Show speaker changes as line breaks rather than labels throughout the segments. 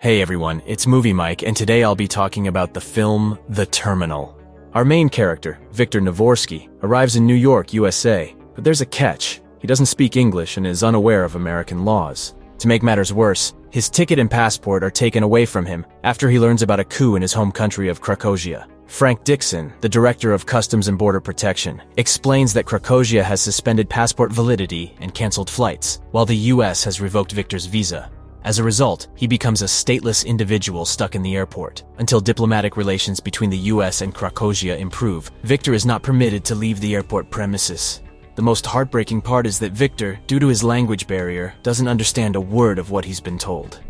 Hey everyone, it's Movie Mike, and today I'll be talking about the film The Terminal. Our main character, Victor Navorsky, arrives in New York, USA, but there's a catch. He doesn't speak English and is unaware of American laws. To make matters worse, his ticket and passport are taken away from him after he learns about a coup in his home country of Krakosia. Frank Dixon, the director of Customs and Border Protection, explains that Krakosia has suspended passport validity and canceled flights, while the US has revoked Victor's visa. As a result, he becomes a stateless individual stuck in the airport. Until diplomatic relations between the US and Krakosia improve, Victor is not permitted to leave the airport premises. The most heartbreaking part is that Victor, due to his language barrier, doesn't understand a word of what he's been told.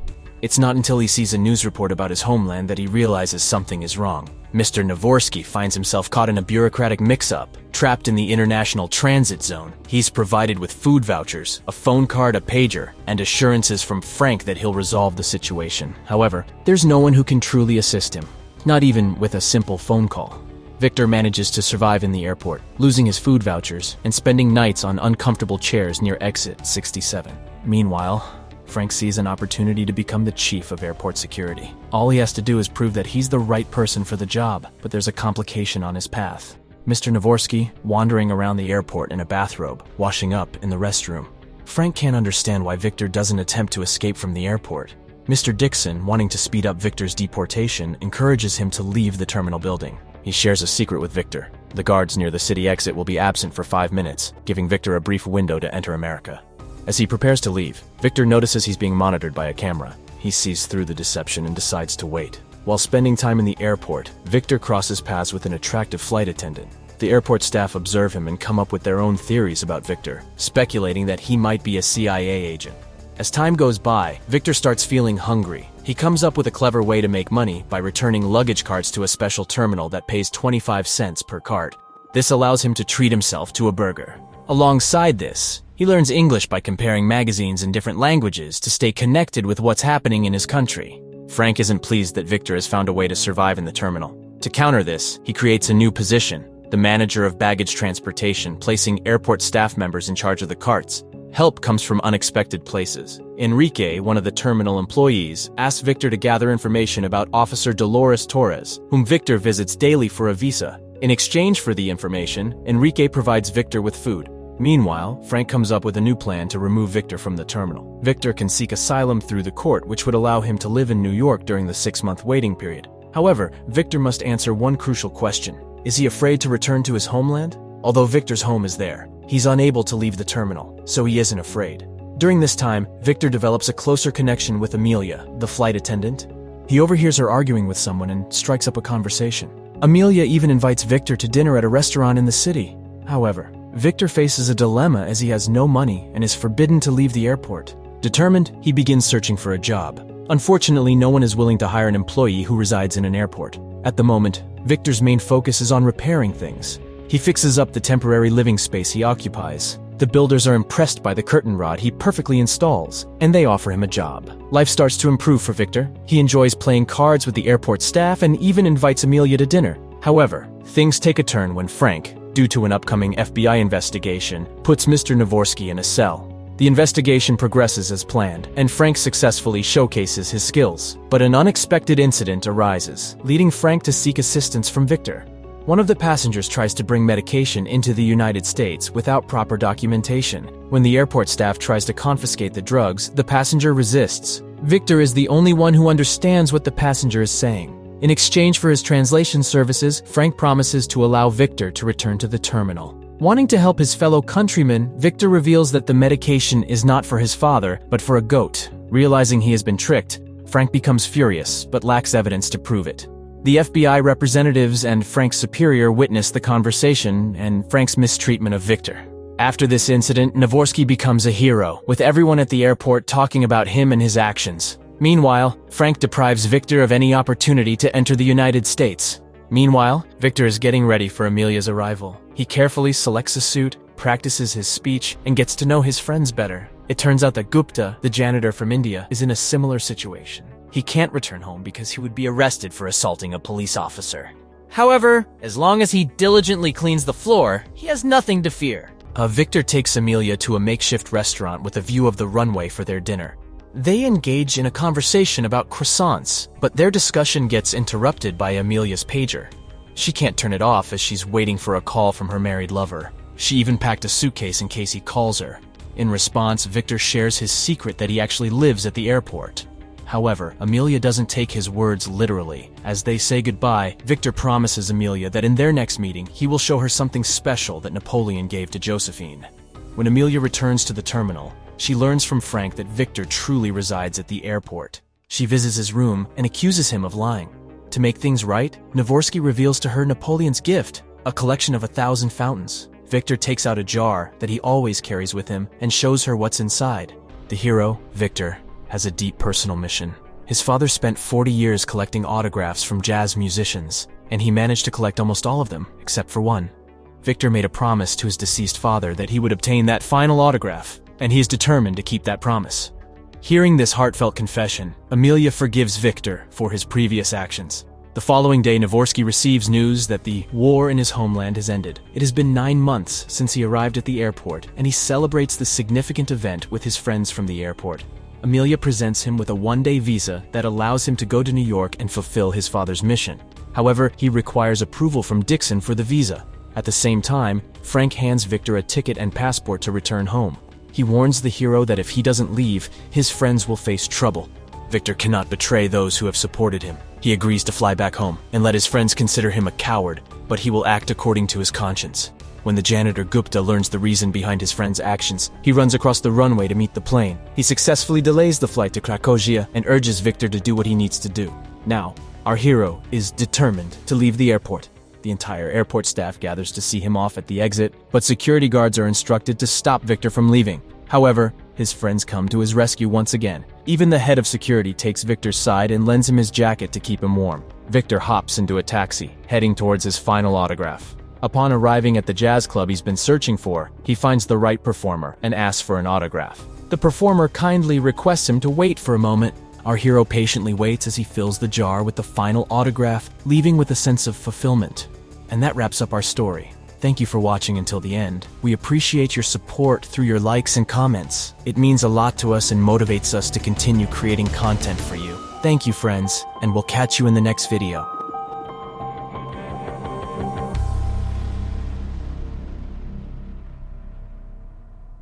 It's not until he sees a news report about his homeland that he realizes something is wrong. Mr. Navorsky finds himself caught in a bureaucratic mix-up. Trapped in the international transit zone, he's provided with food vouchers, a phone card, a pager, and assurances from Frank that he'll resolve the situation. However, there's no one who can truly assist him, not even with a simple phone call. Victor manages to survive in the airport, losing his food vouchers and spending nights on uncomfortable chairs near exit 67. Meanwhile, Frank sees an opportunity to become the chief of airport security. All he has to do is prove that he's the right person for the job, but there's a complication on his path. Mr. Navorsky, wandering around the airport in a bathrobe, washing up in the restroom. Frank can't understand why Victor doesn't attempt to escape from the airport. Mr. Dixon, wanting to speed up Victor's deportation, encourages him to leave the terminal building. He shares a secret with Victor. The guards near the city exit will be absent for 5 minutes, giving Victor a brief window to enter America. As he prepares to leave, Victor notices he's being monitored by a camera. He sees through the deception and decides to wait. While spending time in the airport, Victor crosses paths with an attractive flight attendant. The airport staff observe him and come up with their own theories about Victor, speculating that he might be a CIA agent. As time goes by, Victor starts feeling hungry. He comes up with a clever way to make money by returning luggage carts to a special terminal that pays 25 cents per cart. This allows him to treat himself to a burger. Alongside this, he learns English by comparing magazines in different languages to stay connected with what's happening in his country. Frank isn't pleased that Victor has found a way to survive in the terminal. To counter this, he creates a new position, the manager of baggage transportation, placing airport staff members in charge of the carts. Help comes from unexpected places. Enrique, one of the terminal employees, asks Victor to gather information about Officer Dolores Torres, whom Victor visits daily for a visa. In exchange for the information, Enrique provides Victor with food. Meanwhile, Frank comes up with a new plan to remove Victor from the terminal. Victor can seek asylum through the court, which would allow him to live in New York during the 6-month waiting period. However, Victor must answer one crucial question. Is he afraid to return to his homeland? Although Victor's home is there, he's unable to leave the terminal, so he isn't afraid. During this time, Victor develops a closer connection with Amelia, the flight attendant. He overhears her arguing with someone and strikes up a conversation. Amelia even invites Victor to dinner at a restaurant in the city. However, Victor faces a dilemma as he has no money and is forbidden to leave the airport. Determined, he begins searching for a job. Unfortunately, no one is willing to hire an employee who resides in an airport. At the moment, Victor's main focus is on repairing things. He fixes up the temporary living space he occupies. The builders are impressed by the curtain rod he perfectly installs, and they offer him a job. Life starts to improve for Victor. He enjoys playing cards with the airport staff and even invites Amelia to dinner. However, things take a turn when Frank, due to an upcoming FBI investigation, puts Mr. Navorsky in a cell. The investigation progresses as planned, and Frank successfully showcases his skills. But an unexpected incident arises, leading Frank to seek assistance from Victor. One of the passengers tries to bring medication into the United States without proper documentation. When the airport staff tries to confiscate the drugs, the passenger resists. Victor is the only one who understands what the passenger is saying. In exchange for his translation services, Frank promises to allow Victor to return to the terminal. Wanting to help his fellow countrymen, Victor reveals that the medication is not for his father, but for a goat. Realizing he has been tricked, Frank becomes furious, but lacks evidence to prove it. The FBI representatives and Frank's superior witness the conversation and Frank's mistreatment of Victor. After this incident, Navorsky becomes a hero, with everyone at the airport talking about him and his actions. Meanwhile, Frank deprives Victor of any opportunity to enter the United States. Meanwhile, Victor is getting ready for Amelia's arrival. He carefully selects a suit, practices his speech, and gets to know his friends better. It turns out that Gupta, the janitor from India, is in a similar situation. He can't return home because he would be arrested for assaulting a police officer. However, as long as he diligently cleans the floor, he has nothing to fear. Victor takes Amelia to a makeshift restaurant with a view of the runway for their dinner. They engage in a conversation about croissants, but their discussion gets interrupted by Amelia's pager. She can't turn it off as she's waiting for a call from her married lover. She even packed a suitcase in case he calls her. In response, Victor shares his secret that he actually lives at the airport. However, Amelia doesn't take his words literally. As they say goodbye, Victor promises Amelia that in their next meeting, he will show her something special that Napoleon gave to Josephine. When Amelia returns to the terminal, she learns from Frank that Victor truly resides at the airport. She visits his room and accuses him of lying. To make things right, Navorsky reveals to her Napoleon's gift, a collection of 1,000 fountains. Victor takes out a jar that he always carries with him and shows her what's inside. The hero, Victor, has a deep personal mission. His father spent 40 years collecting autographs from jazz musicians, and he managed to collect almost all of them, except for one. Victor made a promise to his deceased father that he would obtain that final autograph, and he is determined to keep that promise. Hearing this heartfelt confession, Amelia forgives Victor for his previous actions. The following day, Navorsky receives news that the war in his homeland has ended. It has been 9 months since he arrived at the airport, and he celebrates the significant event with his friends from the airport. Amelia presents him with a one-day visa that allows him to go to New York and fulfill his father's mission. However, he requires approval from Dixon for the visa. At the same time, Frank hands Victor a ticket and passport to return home. He warns the hero that if he doesn't leave, his friends will face trouble. Victor cannot betray those who have supported him. He agrees to fly back home and let his friends consider him a coward, but he will act according to his conscience. When the janitor Gupta learns the reason behind his friend's actions, he runs across the runway to meet the plane. He successfully delays the flight to Krakosia and urges Victor to do what he needs to do. Now, our hero is determined to leave the airport. The entire airport staff gathers to see him off at the exit, but security guards are instructed to stop Victor from leaving. However, his friends come to his rescue once again. Even the head of security takes Victor's side and lends him his jacket to keep him warm. Victor hops into a taxi, heading towards his final autograph. Upon arriving at the jazz club he's been searching for, he finds the right performer and asks for an autograph. The performer kindly requests him to wait for a moment. Our hero patiently waits as he fills the jar with the final autograph, leaving with a sense of fulfillment. And that wraps up our story. Thank you for watching until the end. We appreciate your support through your likes and comments. It means a lot to us and motivates us to continue creating content for you. Thank you, friends, and we'll catch you in the next video.